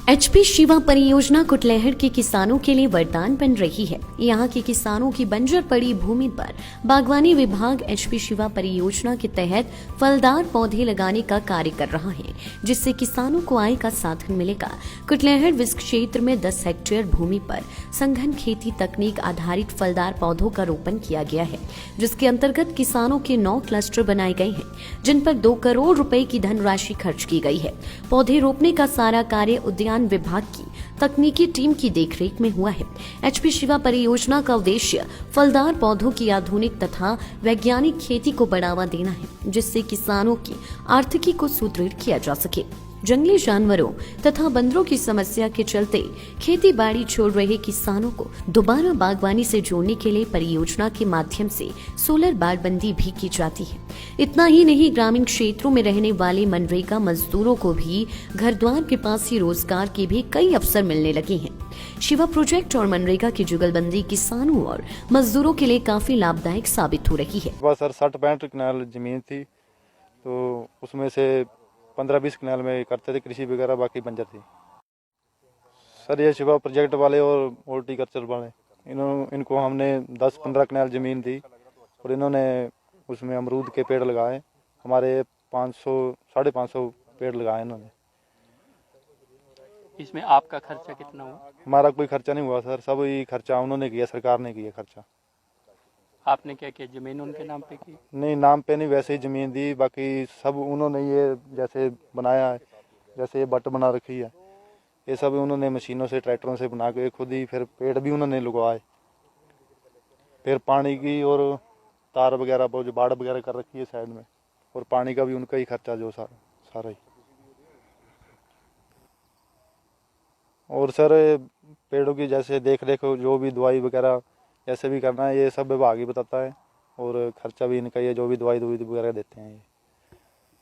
HP Shiva परियोजना कुटलैहड़ के किसानों के लिए वरदान बन रही है। यहाँ के किसानों की बंजर पड़ी भूमि पर बागवानी विभाग एचपी शिवा परियोजना के तहत फलदार पौधे लगाने का कार्य कर रहा है, जिससे किसानों को आय का साधन मिलेगा। कुटलैहड़ विस्क क्षेत्र में 10 हेक्टेयर भूमि पर संघन खेती तकनीक आधारित फलदार पौधों का रोपण किया गया है, जिसके अंतर्गत किसानों के 9 क्लस्टर बनाए गए हैं, जिन पर 2 करोड़ रुपए की धनराशि खर्च की गई है। पौधे रोपने का सारा कार्य उद्यान विभाग की तकनीकी टीम की देखरेख में हुआ है। एचपी शिवा परियोजना का उद्देश्य फलदार पौधों की आधुनिक तथा वैज्ञानिक खेती को बढ़ावा देना है, जिससे किसानों की आर्थिकी को सुदृढ़ किया जा सके। जंगली जानवरों तथा बंदरों की समस्या के चलते खेती बाड़ी छोड़ रहे किसानों को दोबारा बागवानी से जोड़ने के लिए परियोजना के माध्यम से सोलर बाड़बंदी भी की जाती है। इतना ही नहीं, ग्रामीण क्षेत्रों में रहने वाले मनरेगा मजदूरों को भी घर द्वार के पास ही रोजगार के भी कई अवसर मिलने लगे हैं। शिवा प्रोजेक्ट और मनरेगा की जुगलबंदी किसानों और मजदूरों के लिए काफी लाभदायक साबित हो रही है। सर 60-65 कनाल जमीन थी, तो उसमें से 15-20 कनाल में करते थे कृषि वगैरह, बाकी बंजर थी। सर ये शिवा प्रोजेक्ट वाले और हॉर्टिकल्चर वाले इनको हमने 10-15 कनाल ज़मीन दी और इन्होंने उसमें अमरूद के पेड़ लगाए। हमारे 500-550 पेड़ लगाए इन्होंने। इसमें आपका खर्चा कितना हुआ? हमारा कोई खर्चा नहीं हुआ सर, सब ही खर्चा उन्होंने किया, सरकार ने किया खर्चा। आपने क्या किया? जमीन उनके नाम पे की? नहीं, नाम पे नहीं, वैसे ही ज़मीन दी, बाकी सब उन्होंने ये जैसे बनाया है, जैसे ये बट बना रखी है, ये सब उन्होंने मशीनों से ट्रैक्टरों से बना के खुद ही, फिर पेड़ भी उन्होंने लगवाए, फिर पानी की और तार वगैरह जो बाड़ वगैरह कर रखी है साइड में, और पानी का भी उनका ही खर्चा जो सारा ही। और सर पेड़ों की जैसे देख रेख, जो भी दवाई वगैरह जैसे भी करना है, ये सब विभाग ही बताता है, और खर्चा भी इनका ही है, जो भी दवाई वगैरह देते हैं। ये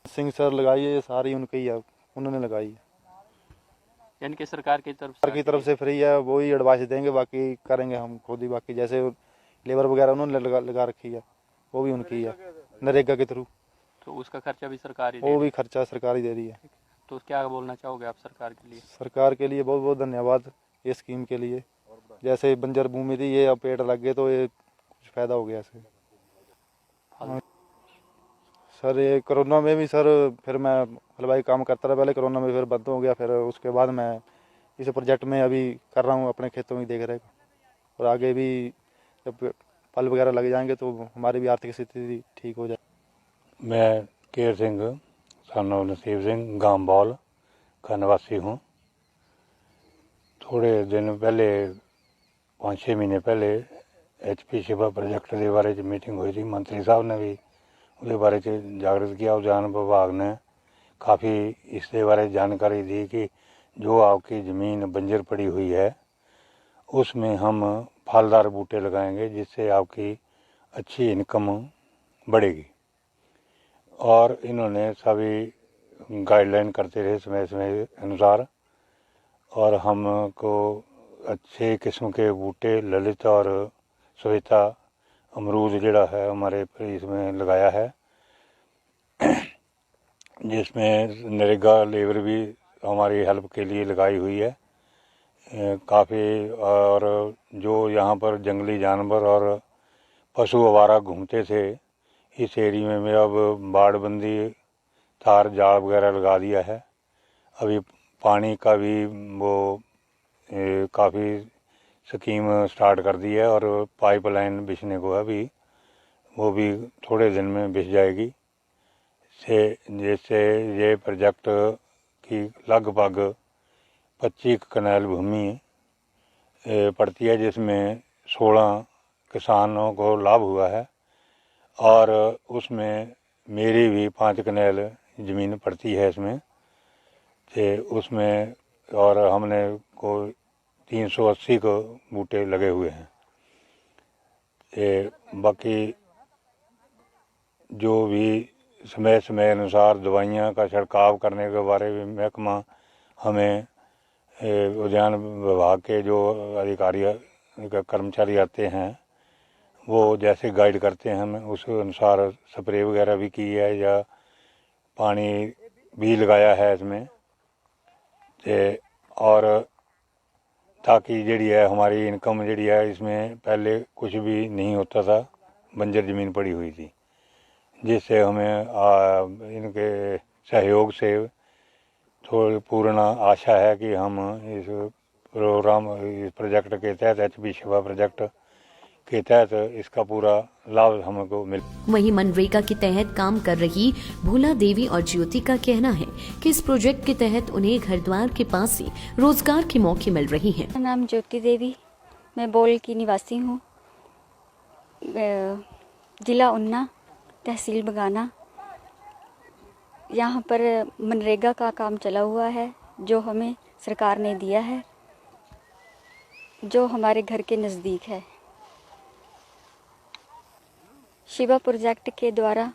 सिंह सर लगाई है, ये सारी उनकी ही है, उन्होंने लगाई है। यानी कि सरकार की तरफ से फ्री है, वो ही एडवाइस देंगे, बाकी करेंगे हम खुद ही। बाकी जैसे लेबर वगैरह उन्होंने लगा रखी है, वो भी उनकी है नरेगा के थ्रू, तो उसका खर्चा भी सरकार ही वो भी खर्चा सरकार ही दे रही है। तो क्या बोलना चाहोगे आप सरकार के लिए? सरकार के लिए बहुत बहुत धन्यवाद ये स्कीम के लिए। जैसे बंजर भूमि थी, ये अब पेड़ लग गए तो ये कुछ फायदा हो गया इससे। सर ये कोरोना में भी सर, फिर मैं हलवाई काम करता रहा पहले, कोरोना में फिर बंद हो गया, फिर उसके बाद मैं इस प्रोजेक्ट में अभी कर रहा हूँ अपने खेतों की देख रेख, और आगे भी जब फल वगैरह लग जाएंगे तो हमारी भी आर्थिक स्थिति ठीक हो जाए। मैं केर सिंह सन ऑफ नसीब सिंह गांव बौल का निवासी हूँ। थोड़े दिन पहले 5-6 महीने पहले एचपी शिवा प्रोजेक्ट के बारे में मीटिंग हुई थी। मंत्री साहब ने भी उसके बारे में जागृत किया। उद्यान विभाग ने काफ़ी इसके बारे में जानकारी दी कि जो आपकी ज़मीन बंजर पड़ी हुई है उसमें हम फलदार बूटे लगाएंगे, जिससे आपकी अच्छी इनकम बढ़ेगी। और इन्होंने सभी गाइडलाइन करते रहे समय समय अनुसार, और हमको अच्छे किस्म के बूटे ललित और श्वेता अमरूद जड़ा है हमारे इसमें लगाया है, जिसमें नरेगा लेबर भी हमारी हेल्प के लिए लगाई हुई है काफ़ी। और जो यहाँ पर जंगली जानवर और पशु आवारा घूमते थे, इस एरिया में अब बाड़बंदी तार जाल वगैरह लगा दिया है। अभी पानी का भी वो काफ़ी स्कीम स्टार्ट कर दी है, और पाइपलाइन बिछने को अभी वो भी थोड़े दिन में बिछ जाएगी। जैसे ये प्रोजेक्ट की लगभग 25 कनाल भूमि पड़ती है, जिसमें 16 किसानों को लाभ हुआ है, और उसमें मेरी भी 5 कनाल ज़मीन पड़ती है इसमें से उसमें, और हमने को 380 को बूटे लगे हुए हैं। बाकी जो भी समय समय अनुसार दवाइयाँ का छिड़काव करने के बारे में महकमा हमें उद्यान विभाग के जो अधिकारी कर्मचारी आते हैं, वो जैसे गाइड करते हैं हमें उस अनुसार स्प्रे वगैरह भी की है, या पानी भी लगाया है इसमें। और ताकि जी है हमारी इनकम जी है इसमें पहले कुछ भी नहीं होता था, बंजर ज़मीन पड़ी हुई थी, जिससे हमें इनके सहयोग से थोड़ी पूर्ण आशा है कि हम इस प्रोग्राम इस प्रोजेक्ट के तहत HP शिवा प्रोजेक्ट के तहत इसका पूरा लाभ हमको मिल। वहीं मनरेगा के तहत काम कर रही भोला देवी और ज्योति का कहना है कि इस प्रोजेक्ट के तहत उन्हें घर द्वार के पास ही रोजगार के मौके मिल रही हैं। मेरा नाम ज्योति देवी, मैं बोल की निवासी हूँ, जिला ऊना, तहसील बगाना। यहाँ पर मनरेगा का काम चला हुआ है जो हमें सरकार ने दिया है, जो हमारे घर के नज़दीक है। शिवा प्रोजेक्ट के द्वारा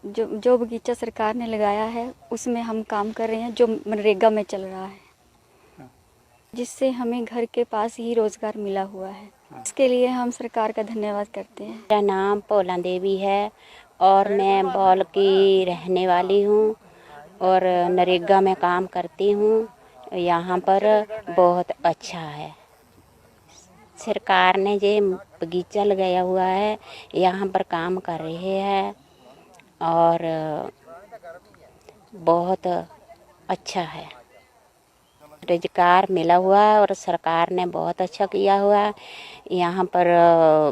जो बगीचा सरकार ने लगाया है उसमें हम काम कर रहे हैं, जो मनरेगा में चल रहा है, जिससे हमें घर के पास ही रोज़गार मिला हुआ है। इसके लिए हम सरकार का धन्यवाद करते हैं। मेरा नाम भोला देवी है और मैं बौल की रहने वाली हूँ और नरेगा में काम करती हूँ। यहाँ पर बहुत अच्छा है, सरकार ने ये बगीचा लगाया हुआ है, यहाँ पर काम कर रहे हैं और बहुत अच्छा है, रोजगार मिला हुआ है और सरकार ने बहुत अच्छा किया हुआ है। यहाँ पर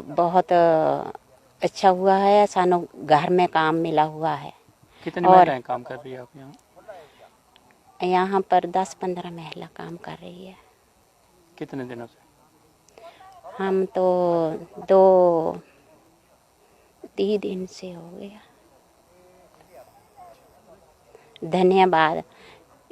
बहुत अच्छा हुआ है, सानू घर में काम मिला हुआ है। कितने और महिलाएं काम कर रही है आप यहाँ? यहाँ पर 10-15 महिला काम कर रही है। कितने दिनों से? हम तो 2-3 दिन से हो गया। धन्यवाद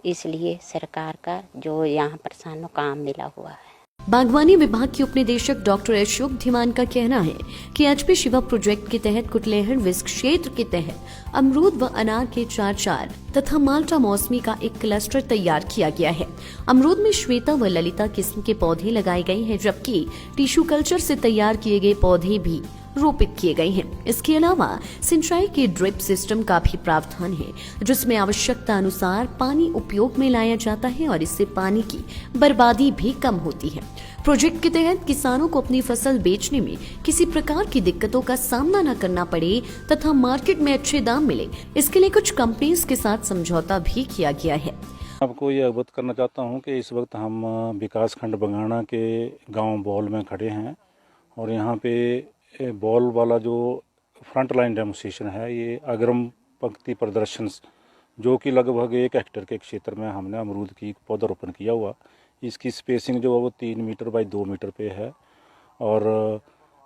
इसलिए सरकार का जो यहाँ पर सानू काम मिला हुआ है। बागवानी विभाग के उपनिदेशक डॉक्टर अशोक धीमान का कहना है कि HP शिवा प्रोजेक्ट के तहत कुटलेहड़ विस्क क्षेत्र के तहत अमरूद व अनार के 4 तथा माल्टा मौसमी का एक क्लस्टर तैयार किया गया है। अमरूद में श्वेता व ललिता किस्म के पौधे लगाए गए हैं, जबकि टिश्यू कल्चर से तैयार किए गए पौधे भी रोपित किए गए हैं। इसके अलावा सिंचाई के ड्रिप सिस्टम का भी प्रावधान है, जिसमें आवश्यकता अनुसार पानी उपयोग में लाया जाता है और इससे पानी की बर्बादी भी कम होती है। प्रोजेक्ट के तहत किसानों को अपनी फसल बेचने में किसी प्रकार की दिक्कतों का सामना न करना पड़े तथा मार्केट में अच्छे दाम मिले, इसके लिए कुछ कंपनीज के साथ समझौता भी किया गया है। आपको ये अवगत करना चाहता हूँ कि इस वक्त हम विकास खंड बंगाणा के गांव बौल में खड़े हैं और यहाँ पे बॉल वाला जो फ्रंट लाइन डेमोन्स्ट्रेशन है, ये अग्रिम पंक्ति प्रदर्शन जो कि लगभग 1 हेक्टेयर के क्षेत्र में हमने अमरूद की पौधारोपण किया हुआ। इसकी स्पेसिंग जो है वो 3 मीटर बाई 2 मीटर पे है और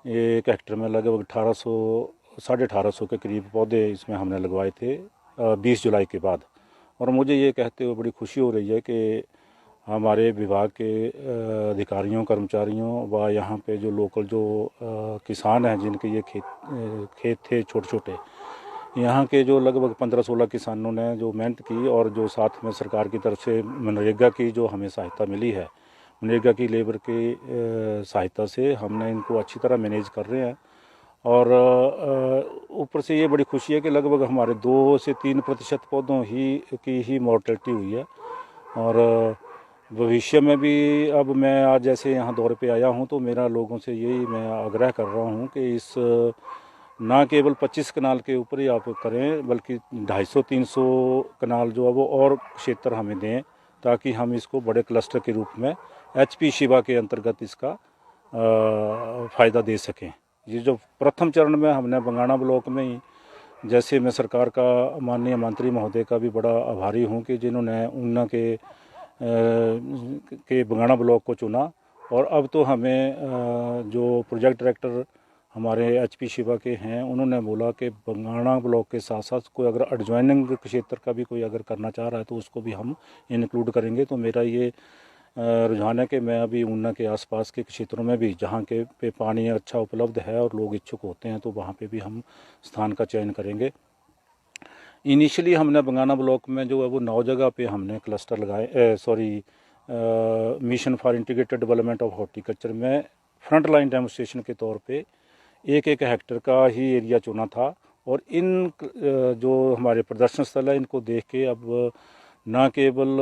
1 हेक्टेयर में लगभग 1800-1850 के करीब पौधे इसमें हमने लगवाए थे 20 जुलाई के बाद। और मुझे ये कहते हुए बड़ी खुशी हो रही है कि हमारे विभाग के अधिकारियों, कर्मचारियों व यहाँ पे जो लोकल जो किसान हैं जिनके ये खेत थे छोटे छोटे, यहाँ के जो लगभग 15-16 किसानों ने जो मेहनत की और जो साथ में सरकार की तरफ से मनरेगा की जो हमें सहायता मिली है, मनरेगा की लेबर की सहायता से हमने इनको अच्छी तरह मैनेज कर रहे हैं। और ऊपर से ये बड़ी खुशी है कि लगभग हमारे 2 से 3% पौधों की ही मॉर्टेलिटी हुई है। और भविष्य में भी अब मैं आज जैसे यहाँ दौरे पे आया हूँ तो मेरा लोगों से यही मैं आग्रह कर रहा हूँ कि इस ना केवल 25 कनाल के ऊपर ही आप करें, बल्कि 250-300 कनाल जो है वो और क्षेत्र हमें दें, ताकि हम इसको बड़े क्लस्टर के रूप में HP शिवा के अंतर्गत इसका फ़ायदा दे सकें। ये जो प्रथम चरण में हमने बंगाणा ब्लॉक में ही, जैसे मैं सरकार का माननीय मंत्री महोदय का भी बड़ा आभारी हूँ कि जिन्होंने ऊना के बंगाणा ब्लॉक को चुना। और अब तो हमें जो प्रोजेक्ट डायरेक्टर हमारे HP शिवा के हैं उन्होंने बोला कि बंगाणा ब्लॉक के साथ साथ कोई अगर एडजॉइनिंग क्षेत्र का भी कोई अगर करना चाह रहा है तो उसको भी हम इंक्लूड करेंगे। तो मेरा ये रुझान है कि मैं अभी ऊना के आसपास के क्षेत्रों में भी जहाँ के पे पानी अच्छा उपलब्ध है और लोग इच्छुक होते हैं तो वहाँ पे भी हम स्थान का चयन करेंगे। इनिशियली हमने बंगाणा ब्लॉक में जो है वो 9 जगह पे हमने क्लस्टर लगाए, mission for integrated development of horticulture में फ्रंट लाइन डेमोन्स्ट्रेशन के तौर पे 1-1 हेक्टेयर का ही एरिया चुना था। और इन जो हमारे प्रदर्शन स्थल है इनको देख के अब न केवल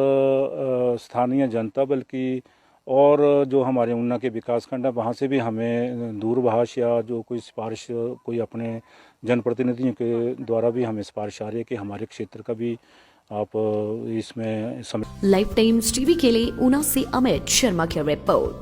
स्थानीय जनता बल्कि और जो हमारे ऊना के विकास खंड है वहाँ से भी हमें दूरभाष या जो कोई सिफारिश कोई अपने जनप्रतिनिधियों के द्वारा भी हमें सिफारिश आ रही है कि हमारे क्षेत्र का भी आप इसमें समय। लाइफ टाइम्स टीवी के लिए ऊना से अमित शर्मा की रिपोर्ट।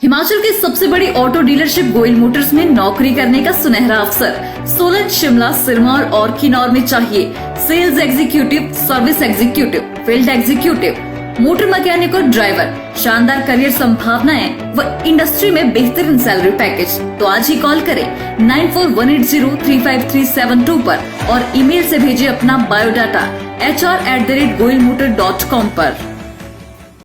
हिमाचल की सबसे बड़ी ऑटो डीलरशिप गोयल मोटर्स में नौकरी करने का सुनहरा अवसर। सोलन, शिमला, सिरमौर और किन्नौर में चाहिए sales executive, service executive, field executive, motor mechanic और ड्राइवर। शानदार करियर संभावनाएं व इंडस्ट्री में बेहतरीन सैलरी पैकेज। तो आज ही कॉल करें 9418035372 पर और ईमेल से भेजिए अपना बायोडाटा hr@goilmotor.com पर।